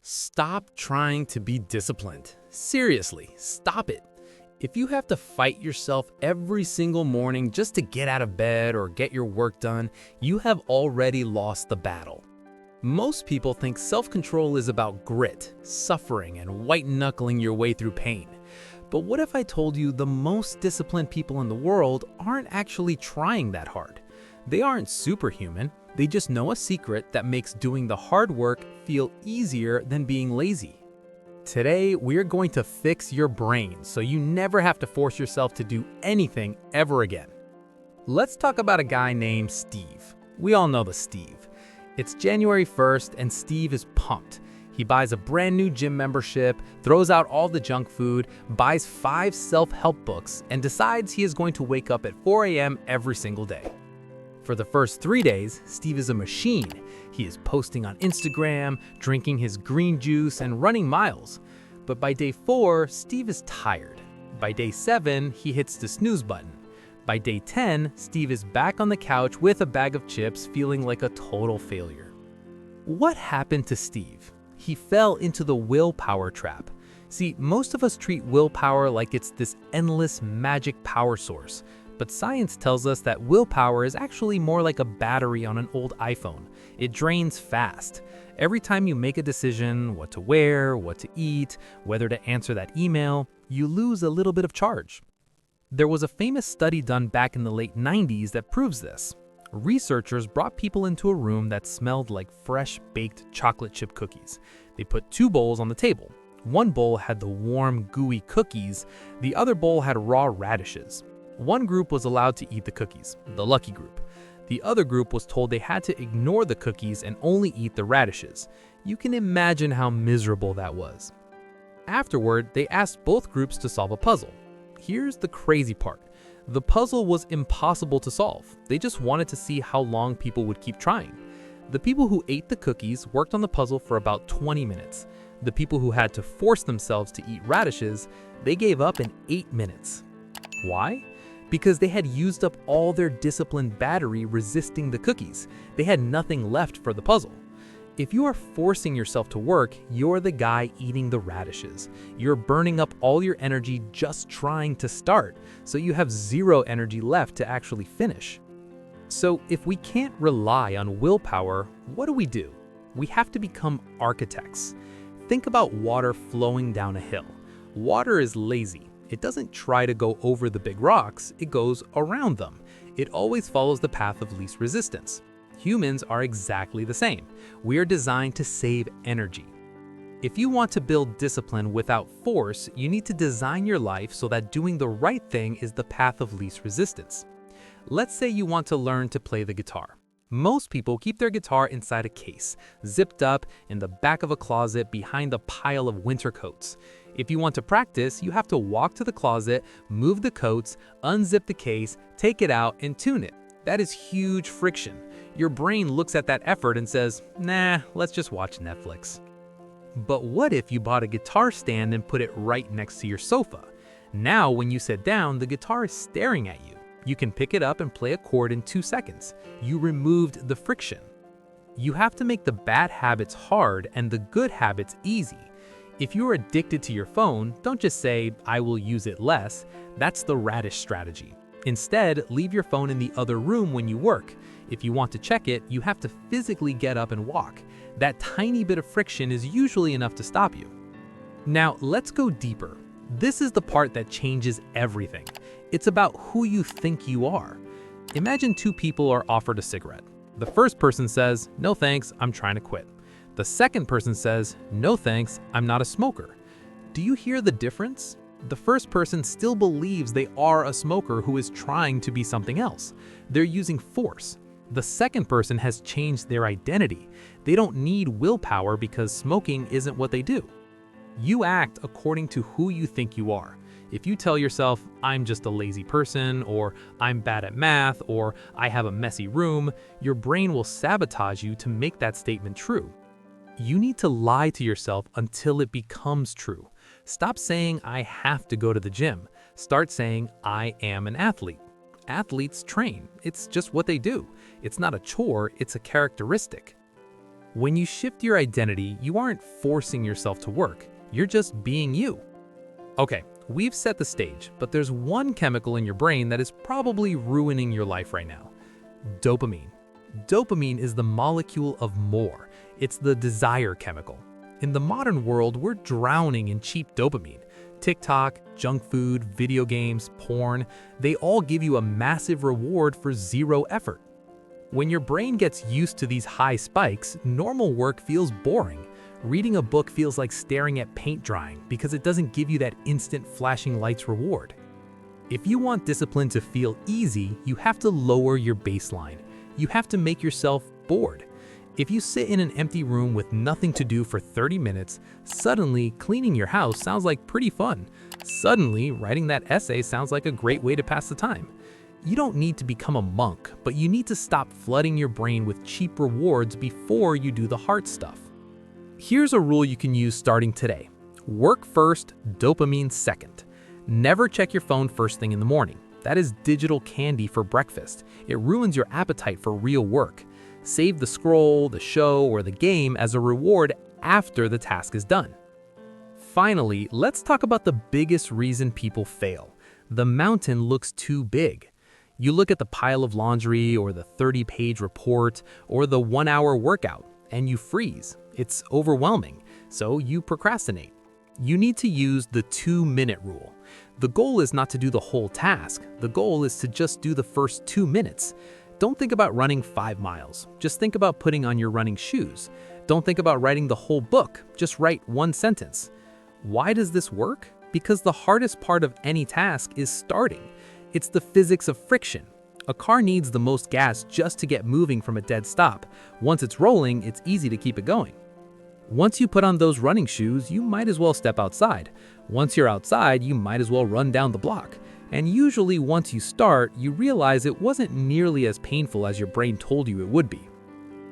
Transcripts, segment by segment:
Stop trying to be disciplined. Seriously, stop it. If you have to fight yourself every single morning just to get out of bed or get your work done, you have already lost the battle. Most people think self-control is about grit, suffering, and white-knuckling your way through pain. But what if I told you the most disciplined people in the world aren't actually trying that hard? They aren't superhuman. They just know a secret that makes doing the hard work feel easier than being lazy. Today, we're going to fix your brain so you never have to force yourself to do anything ever again. Let's talk about a guy named Steve. We all know the Steve. It's January 1st and Steve is pumped. He buys a brand new gym membership, throws out all the junk food, buys 5 self-help books, and decides he is going to wake up at 4 a.m. every single day. For the first 3 days, Steve is a machine. He is posting on Instagram, drinking his green juice, and running miles. But by day 4, Steve is tired. By day 7, he hits the snooze button. By day 10, Steve is back on the couch with a bag of chips, feeling like a total failure. What happened to Steve? He fell into the willpower trap. See, most of us treat willpower like it's this endless magic power source. But science tells us that willpower is actually more like a battery on an old iPhone. It drains fast. Every time you make a decision, what to wear, what to eat, whether to answer that email, you lose a little bit of charge. There was a famous study done back in the late 90s that proves this. Researchers brought people into a room that smelled like fresh baked chocolate chip cookies. They put 2 bowls on the table. One bowl had the warm, gooey cookies. The other bowl had raw radishes. One group was allowed to eat the cookies, the lucky group. The other group was told they had to ignore the cookies and only eat the radishes. You can imagine how miserable that was. Afterward, they asked both groups to solve a puzzle. Here's the crazy part. The puzzle was impossible to solve. They just wanted to see how long people would keep trying. The people who ate the cookies worked on the puzzle for about 20 minutes. The people who had to force themselves to eat radishes, they gave up in 8 minutes. Why? Because they had used up all their disciplined battery resisting the cookies. They had nothing left for the puzzle. If you are forcing yourself to work, you're the guy eating the radishes. You're burning up all your energy just trying to start, so you have 0 energy left to actually finish. So if we can't rely on willpower, what do? We have to become architects. Think about water flowing down a hill. Water is lazy. It doesn't try to go over the big rocks, it goes around them. It always follows the path of least resistance. Humans are exactly the same. We are designed to save energy. If you want to build discipline without force, you need to design your life so that doing the right thing is the path of least resistance. Let's say you want to learn to play the guitar. Most people keep their guitar inside a case, zipped up in the back of a closet behind a pile of winter coats. If you want to practice, you have to walk to the closet, move the coats, unzip the case, take it out, and tune it. That is huge friction. Your brain looks at that effort and says, nah, let's just watch Netflix. But what if you bought a guitar stand and put it right next to your sofa? Now, when you sit down, the guitar is staring at you. You can pick it up and play a chord in 2 seconds. You removed the friction. You have to make the bad habits hard and the good habits easy. If you're addicted to your phone, don't just say, I will use it less. That's the radish strategy. Instead, leave your phone in the other room when you work. If you want to check it, you have to physically get up and walk. That tiny bit of friction is usually enough to stop you. Now, let's go deeper. This is the part that changes everything. It's about who you think you are. Imagine 2 people are offered a cigarette. The first person says, no thanks, I'm trying to quit. The second person says, no thanks, I'm not a smoker. Do you hear the difference? The first person still believes they are a smoker who is trying to be something else. They're using force. The second person has changed their identity. They don't need willpower because smoking isn't what they do. You act according to who you think you are. If you tell yourself, I'm just a lazy person, or I'm bad at math, or I have a messy room, your brain will sabotage you to make that statement true. You need to lie to yourself until it becomes true. Stop saying, I have to go to the gym. Start saying, I am an athlete. Athletes train. It's just what they do. It's not a chore, it's a characteristic. When you shift your identity, you aren't forcing yourself to work. You're just being you. Okay, we've set the stage, but there's one chemical in your brain that is probably ruining your life right now. Dopamine. Dopamine is the molecule of more. It's the desire chemical. In the modern world, we're drowning in cheap dopamine. TikTok, junk food, video games, porn, they all give you a massive reward for zero effort. When your brain gets used to these high spikes, normal work feels boring. Reading a book feels like staring at paint drying because it doesn't give you that instant flashing lights reward. If you want discipline to feel easy, you have to lower your baseline. You have to make yourself bored. If you sit in an empty room with nothing to do for 30 minutes, suddenly cleaning your house sounds like pretty fun. Suddenly, writing that essay sounds like a great way to pass the time. You don't need to become a monk, but you need to stop flooding your brain with cheap rewards before you do the hard stuff. Here's a rule you can use starting today. Work first, dopamine second. Never check your phone first thing in the morning. That is digital candy for breakfast. It ruins your appetite for real work. Save the scroll, the show, or the game as a reward after the task is done. Finally, let's talk about the biggest reason people fail. The mountain looks too big. You look at the pile of laundry or the 30-page report or the 1-hour workout and you freeze. It's overwhelming, so you procrastinate. You need to use the 2-minute rule. The goal is not to do the whole task. The goal is to just do the first 2 minutes. Don't think about running 5 miles. Just think about putting on your running shoes. Don't think about writing the whole book. Just write 1 sentence. Why does this work? Because the hardest part of any task is starting. It's the physics of friction. A car needs the most gas just to get moving from a dead stop. Once it's rolling, it's easy to keep it going. Once you put on those running shoes, you might as well step outside. Once you're outside, you might as well run down the block. And usually once you start, you realize it wasn't nearly as painful as your brain told you it would be.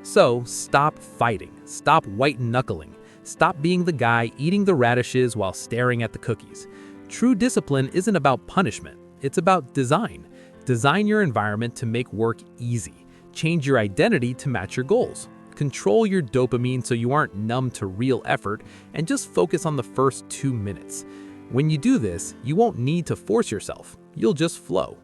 So stop fighting, stop white-knuckling, stop being the guy eating the radishes while staring at the cookies. True discipline isn't about punishment, it's about design. Design your environment to make work easy. Change your identity to match your goals. Control your dopamine so you aren't numb to real effort and just focus on the first 2 minutes. When you do this, you won't need to force yourself. You'll just flow.